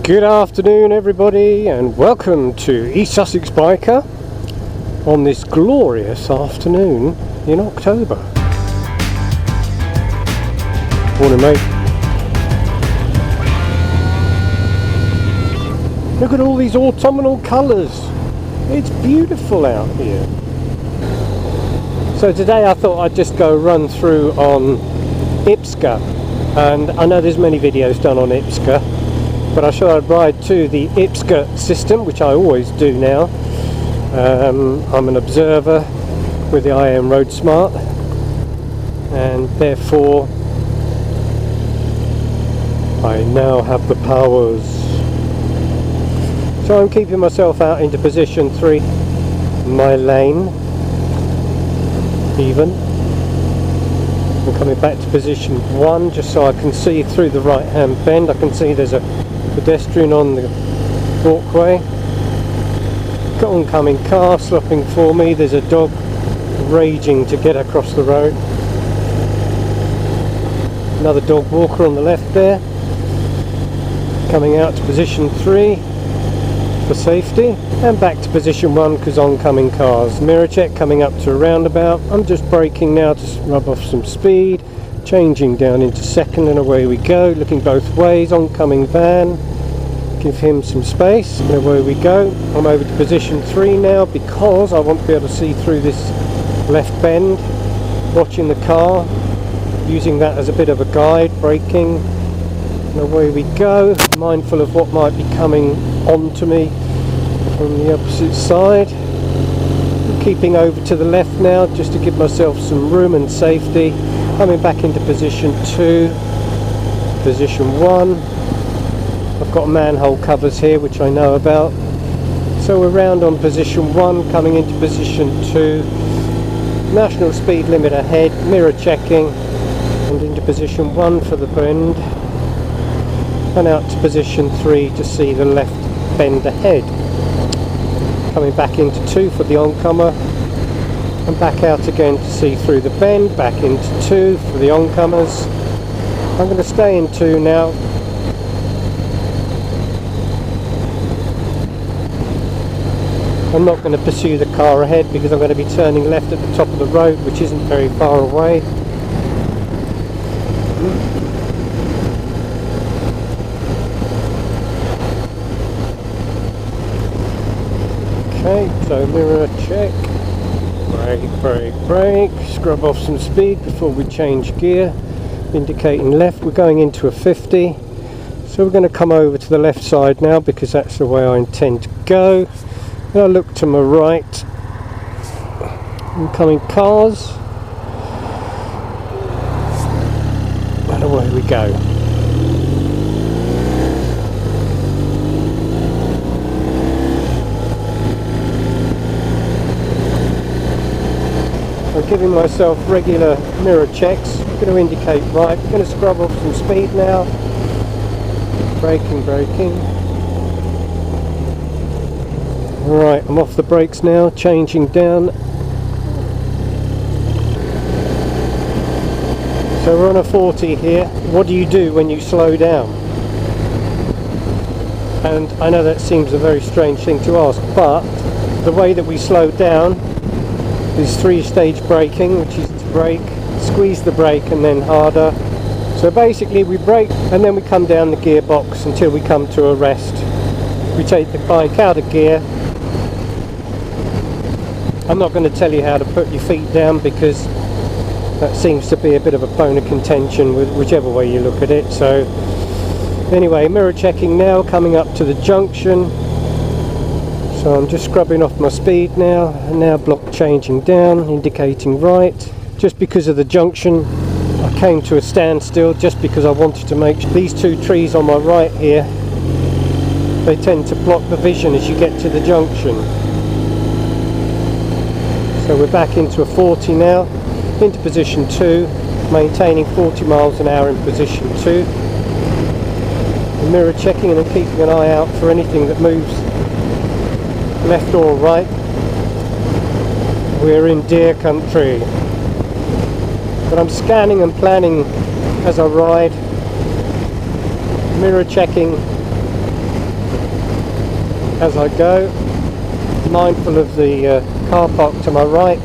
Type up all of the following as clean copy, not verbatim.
Good afternoon everybody, and welcome to EastSussexBiker on this glorious afternoon in October. Morning mate. Look at all these autumnal colours. It's beautiful out here. So today I thought I'd just go run through on IPSGA, and I know there's many videos done on IPSGA, but I thought I'd ride to the IPSGA system, which I always do now. I'm an observer with the IAM Roadsmart, and therefore I now have the powers. So I'm keeping myself out into position 3, my lane even. I'm coming back to position 1 just so I can see through the right hand bend. I can see there's a pedestrian on the walkway. Got oncoming car stopping for me. There's a dog raging to get across the road. Another dog walker on the left there. Coming out to position 3 for safety, and back to position 1 because oncoming cars. Mirror check coming up to a roundabout. I'm just braking now to rub off some speed, changing down into second, and away we go, looking both ways. Oncoming van, give him some space, and away we go. I'm over to position 3 now because I want to be able to see through this left bend, watching the car, using that as a bit of a guide, braking, and away we go, mindful of what might be coming onto me from the opposite side. I'm keeping over to the left now just to give myself some room and safety. Coming back into position 2, position 1. I've got manhole covers here which I know about. So we're round on position 1, coming into position 2. National speed limit ahead, mirror checking, and into position 1 for the bend. And out to position 3 to see the left bend ahead. Coming back into 2 for the oncomer, and back out again to see through the bend, back into 2 for the oncomers. I'm going to stay in 2 now. I'm not going to pursue the car ahead because I'm going to be turning left at the top of the road, which isn't very far away. Okay, so mirror check, brake, scrub off some speed before we change gear, indicating left. We're going into a 50, so we're going to come over to the left side now because that's the way I intend to go. And I look to my right, incoming cars, and away we go. I'm giving myself regular mirror checks. I'm going to indicate right. I'm going to scrub off some speed now. Braking. Right, I'm off the brakes now, changing down. So we're on a 40 here. What do you do when you slow down? And I know that seems a very strange thing to ask, but the way that we slow down is 3-stage braking, which is to brake, squeeze the brake and then harder. So basically we brake and then we come down the gearbox until we come to a rest. We take the bike out of gear. I'm not going to tell you how to put your feet down because that seems to be a bit of a bone of contention with whichever way you look at it. So anyway, mirror checking now, coming up to the junction. So I'm just scrubbing off my speed now, and now block changing down, indicating right. Just because of the junction, I came to a standstill just because I wanted to make sure. These 2 trees on my right here, they tend to block the vision as you get to the junction. So we're back into a 40 now, into position 2, maintaining 40 miles an hour in position 2. Mirror checking and keeping an eye out for anything that moves left or right. We're in deer country, but I'm scanning and planning as I ride, mirror checking, as I go, mindful of the car park to my right.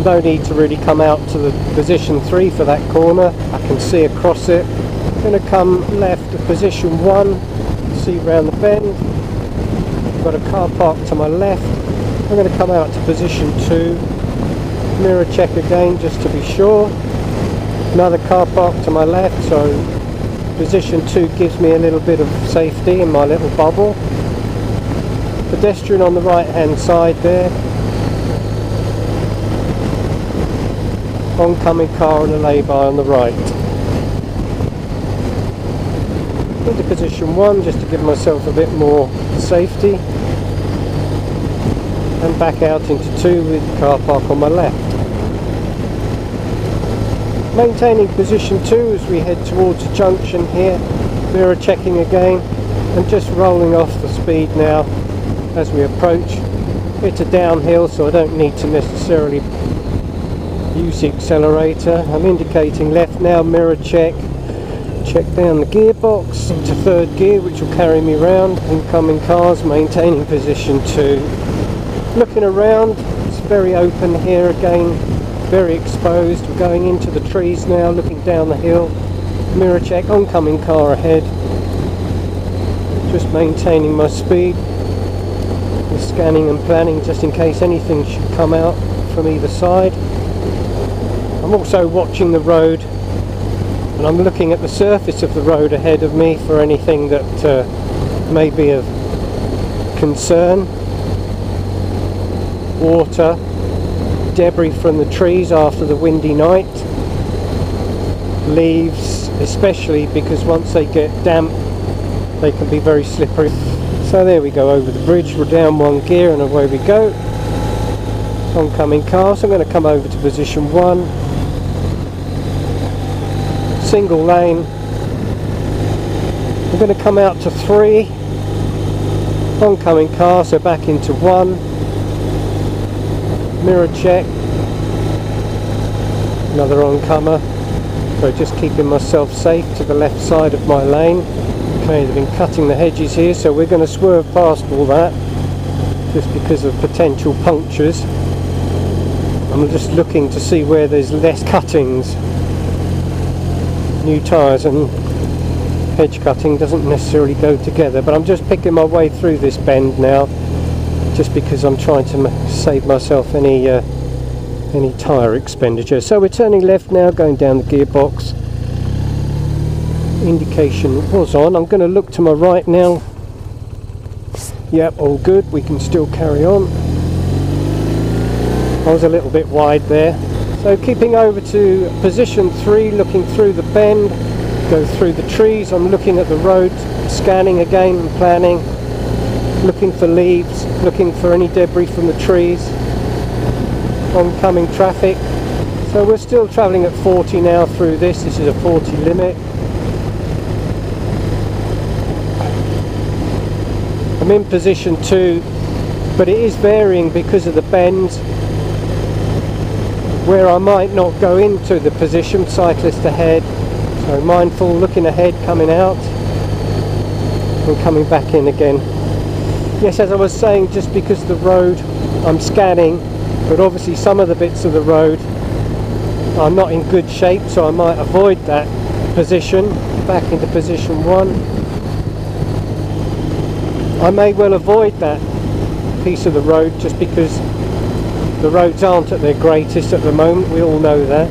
No need to really come out to the position 3 for that corner. I can see across it. I'm going to come left to position 1, see round the bend. Got a car park to my left. I'm going to come out to position 2, mirror check again just to be sure. Another car park to my left, so position 2 gives me a little bit of safety in my little bubble. Pedestrian on the right hand side there. Oncoming car and a lay-by on the right. Into position 1 just to give myself a bit more safety. And back out into 2 with the car park on my left. Maintaining position 2 as we head towards a junction here. Mirror checking again. And just rolling off the speed now as we approach. It's a downhill, so I don't need to necessarily use the accelerator. I'm indicating left now, mirror check. Check down the gearbox into 3rd gear, which will carry me round. Incoming cars, maintaining position 2. Looking around, it's very open here again, very exposed. We're going into the trees now, looking down the hill. Mirror check, oncoming car ahead. Just maintaining my speed. Scanning and planning just in case anything should come out from either side. I'm also watching the road, and I'm looking at the surface of the road ahead of me for anything that may be of concern. Water, debris from the trees after the windy night, leaves, especially because once they get damp they can be very slippery. So there we go over the bridge, we're down 1 gear and away we go. Oncoming car, so I'm going to come over to position 1. Single lane. I'm going to come out to 3. Oncoming car, so back into 1. Mirror check. Another oncomer. So just keeping myself safe to the left side of my lane. Okay, they've been cutting the hedges here, so we're going to swerve past all that just because of potential punctures. I'm just looking to see where there's less cuttings. New tyres and hedge cutting doesn't necessarily go together, but I'm just picking my way through this bend now just because I'm trying to save myself any tyre expenditure. So we're turning left now, going down the gearbox. Indication was on. I'm going to look to my right now. Yep, all good, we can still carry on. I was a little bit wide there. So keeping over to position 3, looking through the bend, go through the trees. I'm looking at the road, scanning again and planning, looking for leaves, looking for any debris from the trees. Oncoming traffic. So we're still travelling at 40 now through this. This is a 40 limit. I'm in position 2, but it is varying because of the bends, where I might not go into the position. Cyclist ahead, so mindful, looking ahead, coming out and coming back in again. Yes, as I was saying, just because the road I'm scanning, but obviously some of the bits of the road are not in good shape, so I might avoid that position. Back into position 1. I may well avoid that piece of the road just because the roads aren't at their greatest at the moment, we all know that.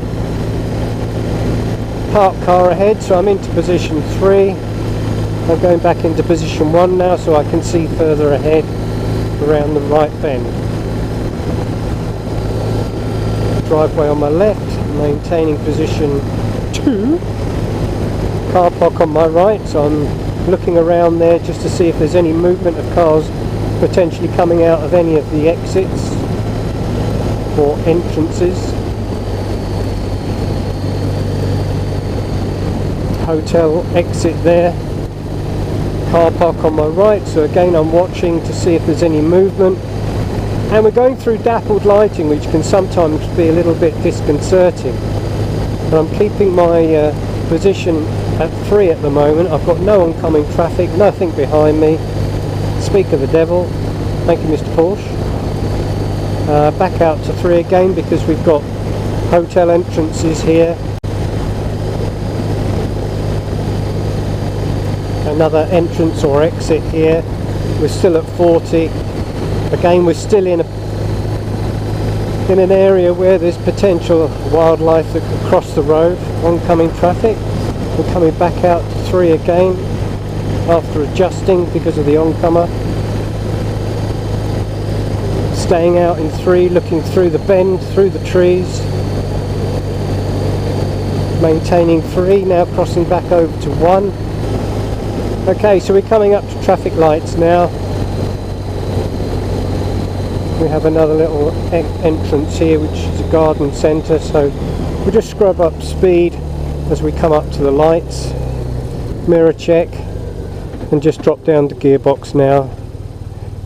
Parked car ahead, so I'm into position 3. I'm going back into position 1 now so I can see further ahead around the right bend. Driveway on my left, maintaining position 2. Car park on my right, so I'm looking around there just to see if there's any movement of cars potentially coming out of any of the exits or entrances. Hotel exit there. Car park on my right, so again I'm watching to see if there's any movement. And we're going through dappled lighting, which can sometimes be a little bit disconcerting. But I'm keeping my position at 3 at the moment. I've got no oncoming traffic, nothing behind me. Speak of the devil. Thank you, Mr. Porsche. Back out to 3 again because we've got hotel entrances here. Another entrance or exit here. We're still at 40. Again, we're still in an area where there's potential wildlife that could cross the road. Oncoming traffic. We're coming back out to 3 again after adjusting because of the oncomer. Staying out in 3, looking through the bend, through the trees. Maintaining 3, now crossing back over to 1. Okay, so we're coming up to traffic lights now. We have another little entrance here, which is a garden centre, so we'll just scrub up speed as we come up to the lights. Mirror check, and just drop down the gearbox now,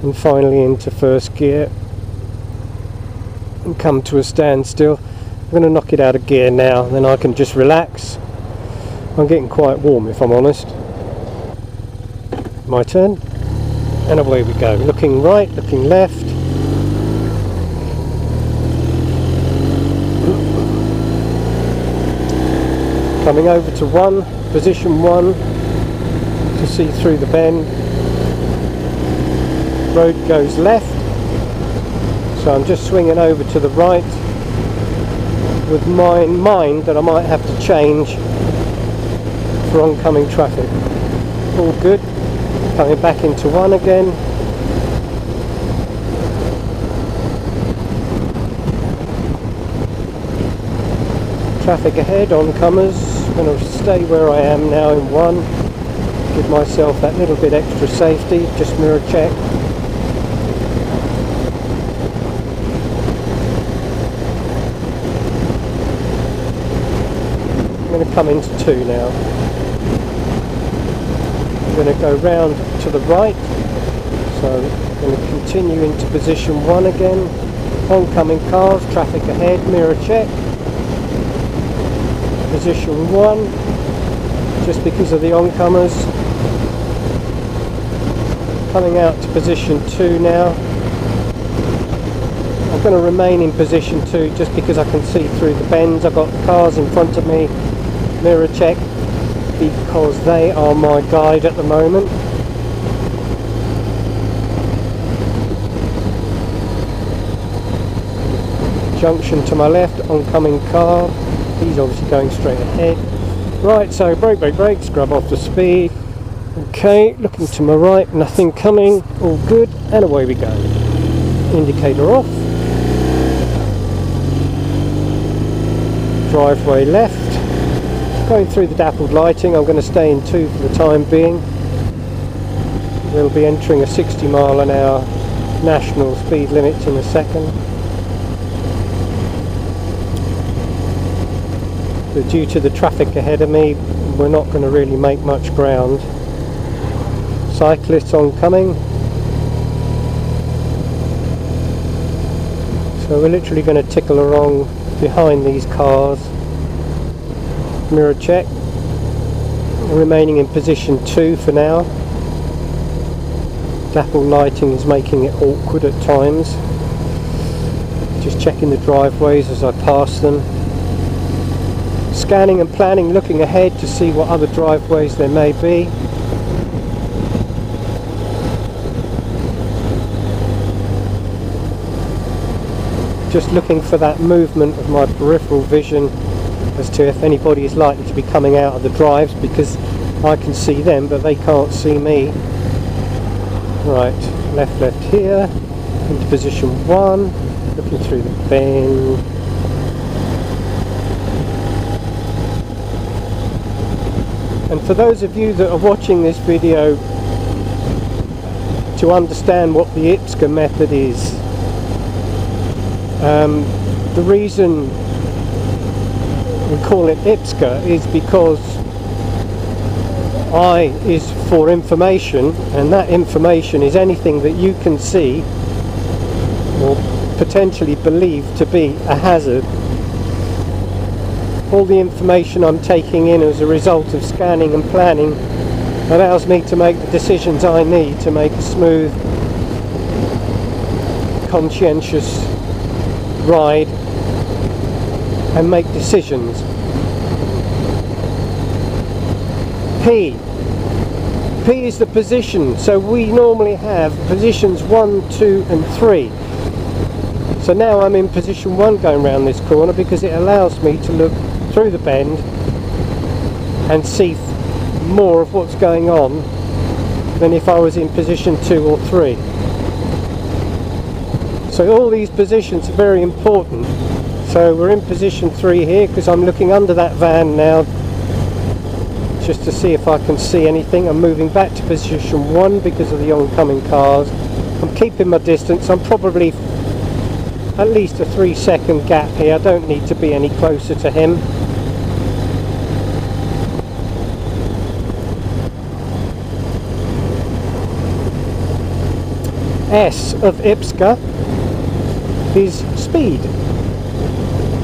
and finally into first gear. And come to a standstill. I'm going to knock it out of gear now, then I can just relax. I'm getting quite warm if I'm honest. My turn, and away we go. Looking right, looking left. Coming over to 1, position 1 to see through the bend. Road goes left. So I'm just swinging over to the right with my mind that I might have to change for oncoming traffic. All good. Coming back into 1 again. Traffic ahead, oncomers. I'm going to stay where I am now in 1. Give myself that little bit extra safety. Just mirror check. I'm going to come into 2 now. I'm going to go round to the right, so I'm going to continue into position 1 again. Oncoming cars, traffic ahead, mirror check. Position 1, just because of the oncomers. Coming out to position 2 now. I'm going to remain in position 2 just because I can see through the bends. I've got cars in front of me. Mirror check because they are my guide at the moment. Junction to my left, oncoming car. He's obviously going straight ahead. Right, so brake, scrub off the speed. Okay, looking to my right, nothing coming, all good, and away we go. Indicator off. Driveway left. Going through the dappled lighting. I'm going to stay in 2 for the time being. We'll be entering a 60 mile an hour national speed limit in a second. But due to the traffic ahead of me, we're not going to really make much ground. Cyclists oncoming. So we're literally going to tickle along behind these cars. Mirror check. Remaining in position 2 for now. Dapple lighting is making it awkward at times. Just checking the driveways as I pass them. Scanning and planning, looking ahead to see what other driveways there may be. Just looking for that movement of my peripheral vision as to if anybody is likely to be coming out of the drives, because I can see them but they can't see me. Right, left here, into position 1, looking through the bend. And for those of you that are watching this video to understand what the IPSGA method is, the reason we call it IPSGA is because I is for information, and that information is anything that you can see or potentially believe to be a hazard. all the information I'm taking in as a result of scanning and planning allows me to make the decisions I need to make a smooth, conscientious ride and make decisions. P is the position, so we normally have positions 1, 2 and 3. So now I'm in position 1 going around this corner because it allows me to look through the bend and see more of what's going on than if I was in position 2 or 3. So all these positions are very important. So we're in position 3 here because I'm looking under that van now just to see if I can see anything. I'm moving back to position 1 because of the oncoming cars. I'm keeping my distance. I'm probably at least a 3-second gap here. I don't need to be any closer to him. S of IPSGA is speed,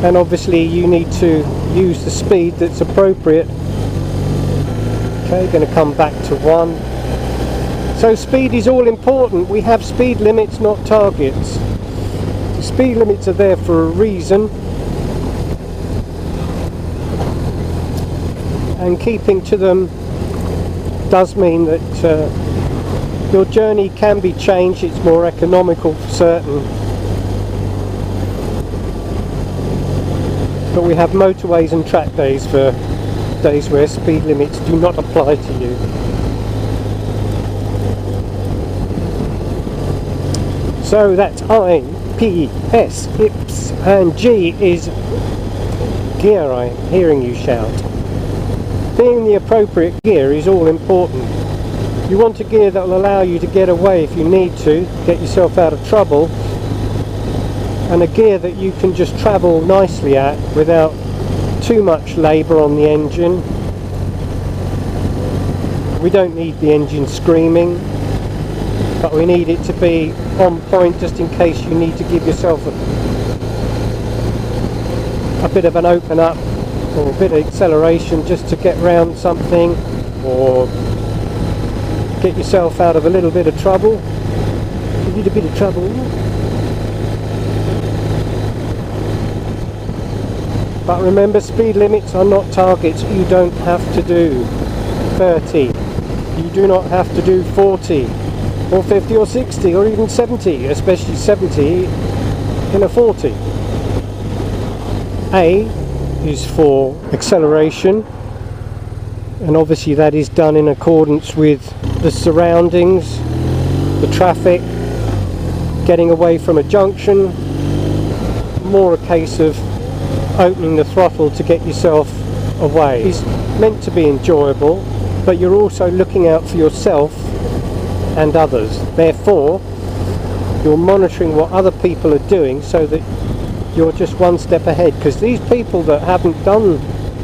and obviously you need to use the speed that's appropriate. Okay, going to come back to 1. So speed is all important. We have speed limits, not targets. The speed limits are there for a reason, and keeping to them does mean that your journey can be changed. It's more economical for certain, but we have motorways and track days for days where speed limits do not apply to you. So that's I, P, S, IPS, and G is gear. I'm hearing you shout. Being the appropriate gear is all important. You want a gear that will allow you to get away if you need to, get yourself out of trouble, and a gear that you can just travel nicely at without too much labour on the engine. We don't need the engine screaming, but we need it to be on point just in case you need to give yourself a bit of an open up or a bit of acceleration just to get round something, or get yourself out of a little bit of trouble. You need a bit of trouble. But remember, speed limits are not targets. You don't have to do 30. You do not have to do 40 or 50 or 60 or even 70, especially 70 in a 40. A is for acceleration, and obviously that is done in accordance with the surroundings, the traffic, getting away from a junction. More a case of opening the throttle to get yourself away. It's meant to be enjoyable, but you're also looking out for yourself and others. Therefore, you're monitoring what other people are doing so that you're just one step ahead, because these people that haven't done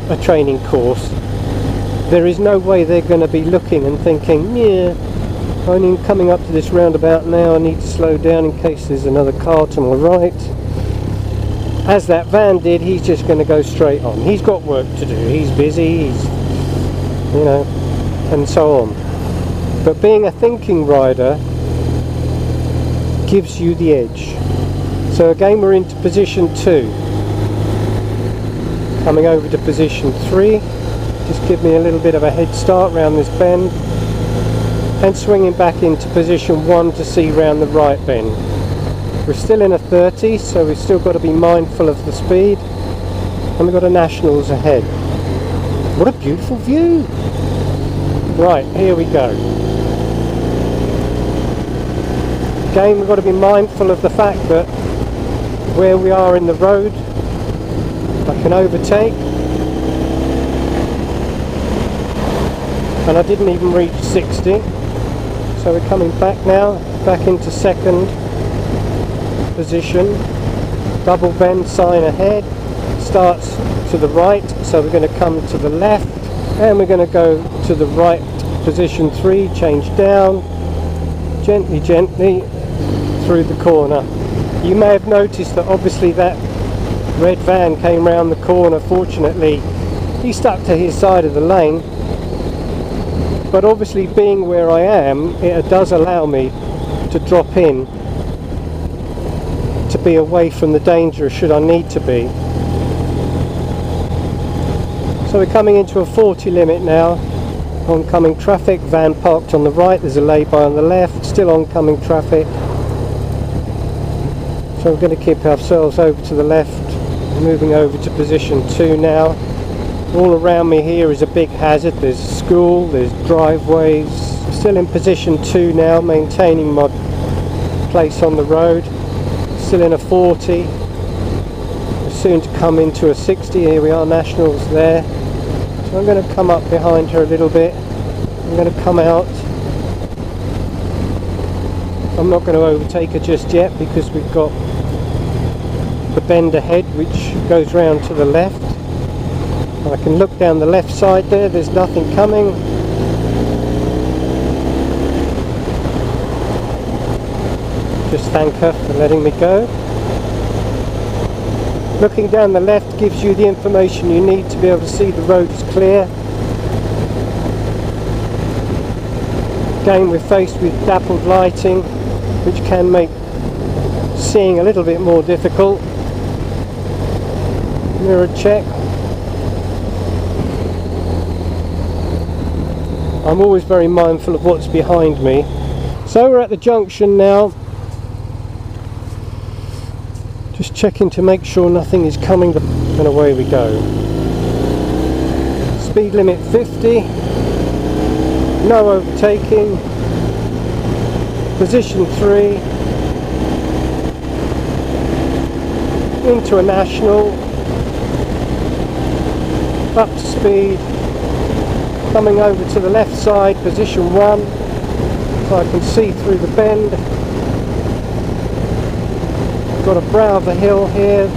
a training course, there is no way they're going to be looking and thinking, yeah, I'm coming up to this roundabout now, I need to slow down in case there's another car to my right. As that van did, he's just going to go straight on. He's got work to do, he's busy, he's, you know, and so on. But being a thinking rider gives you the edge. So again, we're into position 2. Coming over to position 3. Just give me a little bit of a head start round this bend. And swinging back into position 1 to see round the right bend. We're still in a 30, so we've still got to be mindful of the speed. And we've got a Nationals ahead. What a beautiful view! Right, here we go. Again, we've got to be mindful of the fact that where we are in the road, I can overtake. And I didn't even reach 60. So we're coming back now, back into second position. Double bend sign ahead. Starts to the right, so we're going to come to the left. And we're going to go to the right, position 3, change down. Gently, gently through the corner. You may have noticed that obviously that red van came round the corner. Fortunately, he stuck to his side of the lane, but obviously being where I am, it does allow me to drop in to be away from the danger should I need to be. So we're coming into a 40 limit now. Oncoming traffic, van parked on the right, there's a lay-by on the left, still oncoming traffic. So we're going to keep ourselves over to the left, moving over to position 2 now. All around me here is a big hazard. There's school, there's driveways. Still in position 2 now, maintaining my place on the road. Still in a 40. We're soon to come into a 60. Here we are, Nationals there. So I'm going to come up behind her a little bit. I'm going to come out. I'm not going to overtake her just yet because we've got the bend ahead which goes round to the left. I can look down the left side there, there's nothing coming. Just thank her for letting me go. Looking down the left gives you the information you need to be able to see the road is clear. Again, we're faced with dappled lighting, which can make seeing a little bit more difficult. Mirror check. I'm always very mindful of what's behind me. So we're at the junction now. Just checking to make sure nothing is coming, and away we go. Speed limit 50. No overtaking. Position 3. Into a national. Up to speed. Coming over to the left side, position 1, so I can see through the bend. Got a brow of a hill here,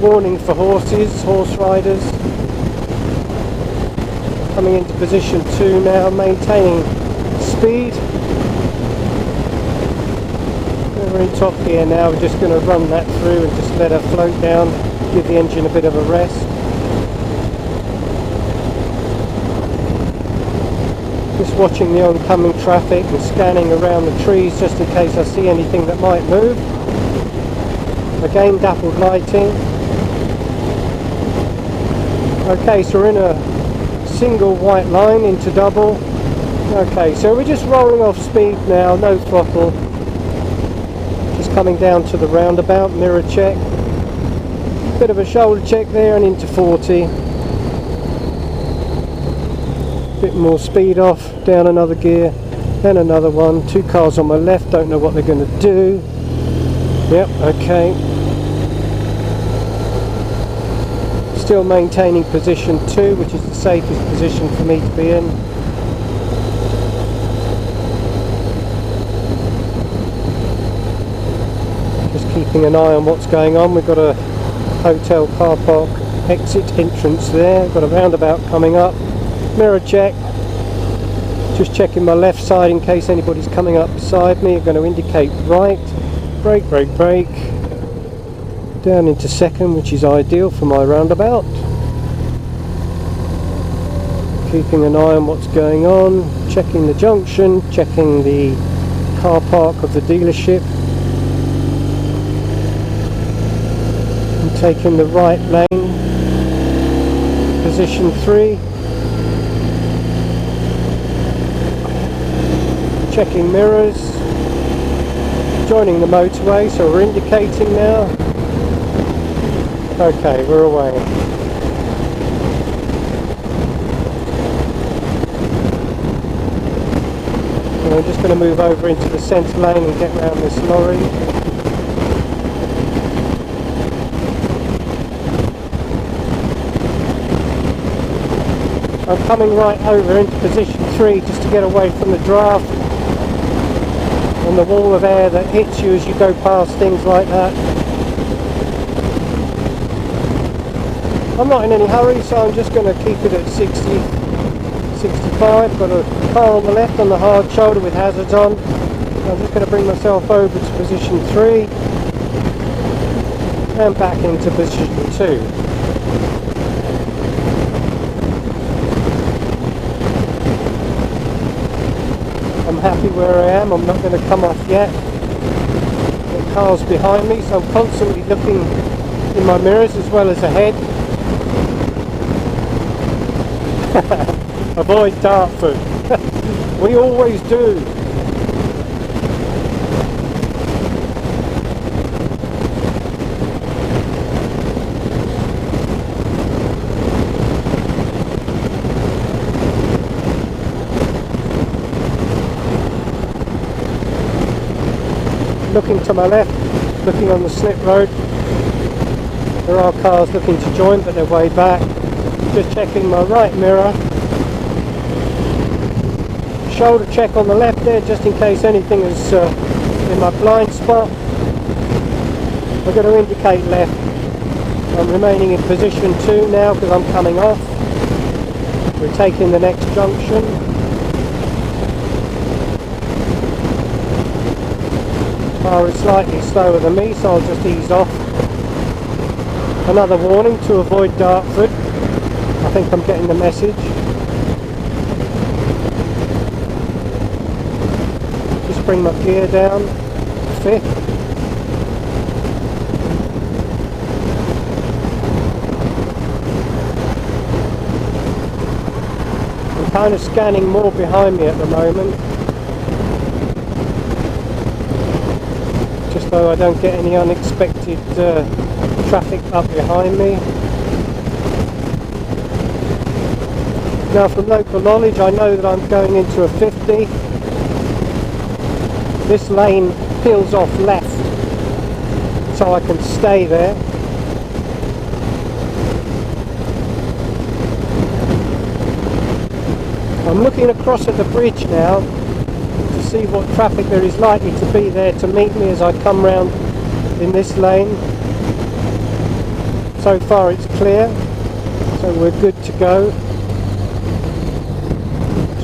warning for horses, horse riders. Coming into position 2 now, maintaining speed. We're in top gear now, we're just going to run that through and just let her float down, give the engine a bit of a rest. Just watching the oncoming traffic and scanning around the trees just in case I see anything that might move. Again, dappled lighting. Okay, so we're in a single white line into double. Okay, so we're just rolling off speed now, no throttle. Just coming down to the roundabout, mirror check. Bit of a shoulder check there and into 40. Bit more speed off, down another gear, then another one. 2 cars on my left, don't know what they're going to do. Yep, okay. Still maintaining position 2, which is the safest position for me to be in. Just keeping an eye on what's going on. We've got a hotel car park exit entrance there. Got a roundabout coming up. Mirror check. Just checking my left side in case anybody's coming up beside me. I'm going to indicate right. Brake, brake, brake. Down into second, which is ideal for my roundabout. Keeping an eye on what's going on. Checking the junction. Checking the car park of the dealership. And taking the right lane. Position 3. Checking mirrors, joining the motorway, so we're indicating now. Okay, we're away. And I'm just going to move over into the centre lane and get around this lorry. I'm coming right over into position 3 just to get away from the draft and the wall of air that hits you as you go past things like that. I'm not in any hurry, so I'm just going to keep it at 60, 65. Got a car on the left on the hard shoulder with hazards on. So I'm just going to bring myself over to position 3. and back into position 2. I'm happy where I am. I'm not going to come off yet. The car's behind me, so I'm constantly looking in my mirrors as well as ahead. Avoid Dartford. We always do. Looking to my left, looking on the slip road. There are cars looking to join, but they're way back. Just checking my right mirror. Shoulder check on the left there, just in case anything is in my blind spot. I'm going to indicate left. I'm remaining in position 2 now because I'm coming off. We're taking the next junction. Car is slightly slower than me, so I'll just ease off. Another warning to avoid Dartford. I think I'm getting the message. Just bring my gear down, 5th. I'm kind of scanning more behind me at the moment, just so I don't get any unexpected traffic up behind me. Now, from local knowledge, I know that I'm going into a 50. This lane peels off left, so I can stay there. I'm looking across at the bridge now to see what traffic there is likely to be there to meet me as I come round in this lane. So far it's clear, so we're good to go.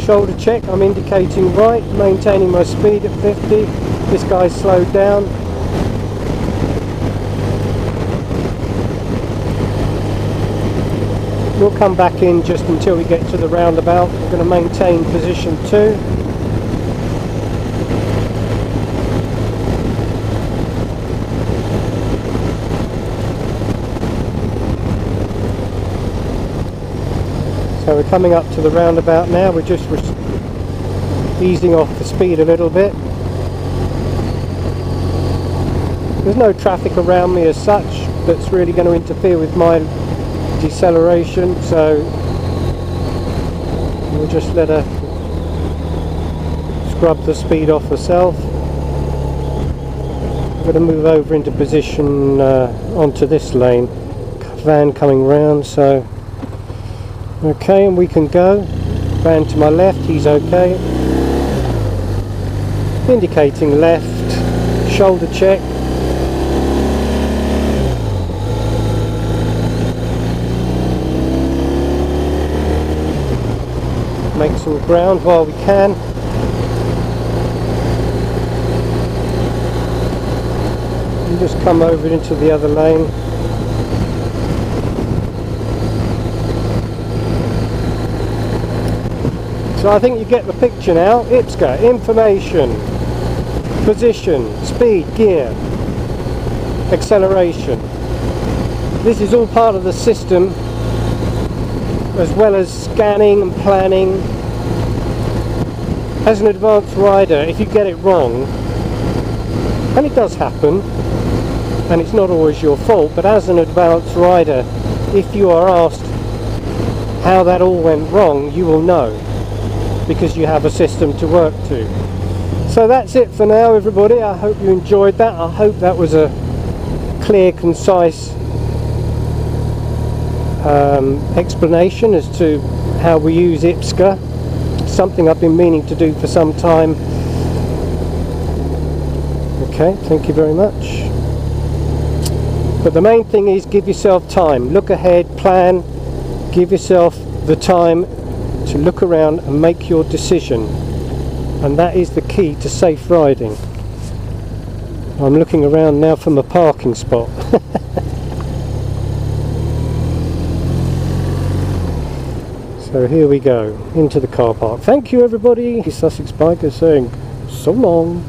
Shoulder check, I'm indicating right, maintaining my speed at 50. This guy's slowed down. We'll come back in just until we get to the roundabout. We're going to maintain position 2. So we're coming up to the roundabout now. We're just easing off the speed a little bit. There's no traffic around me as such that's really going to interfere with my deceleration, so we'll just let her scrub the speed off herself. I'm going to move over into position onto this lane. Van coming round, so okay, and we can go. Van to my left, he's okay. Indicating left, shoulder check. Make some ground while we can. And just come over into the other lane. So I think you get the picture now. IPSGA, information, position, speed, gear, acceleration. This is all part of the system, as well as scanning and planning. As an advanced rider, if you get it wrong, and it does happen, and it's not always your fault, but as an advanced rider, if you are asked how that all went wrong, you will know, because you have a system to work to. So that's it for now, everybody. I hope you enjoyed that. I hope that was a clear, concise explanation as to how we use IPSGA. Something I've been meaning to do for some time. Okay, thank you very much. But the main thing is give yourself time. Look ahead, plan, give yourself the time to look around and make your decision. And that is the key to safe riding. I'm looking around now for my parking spot. So here we go, into the car park. Thank you everybody. EastSussexBiker saying so long.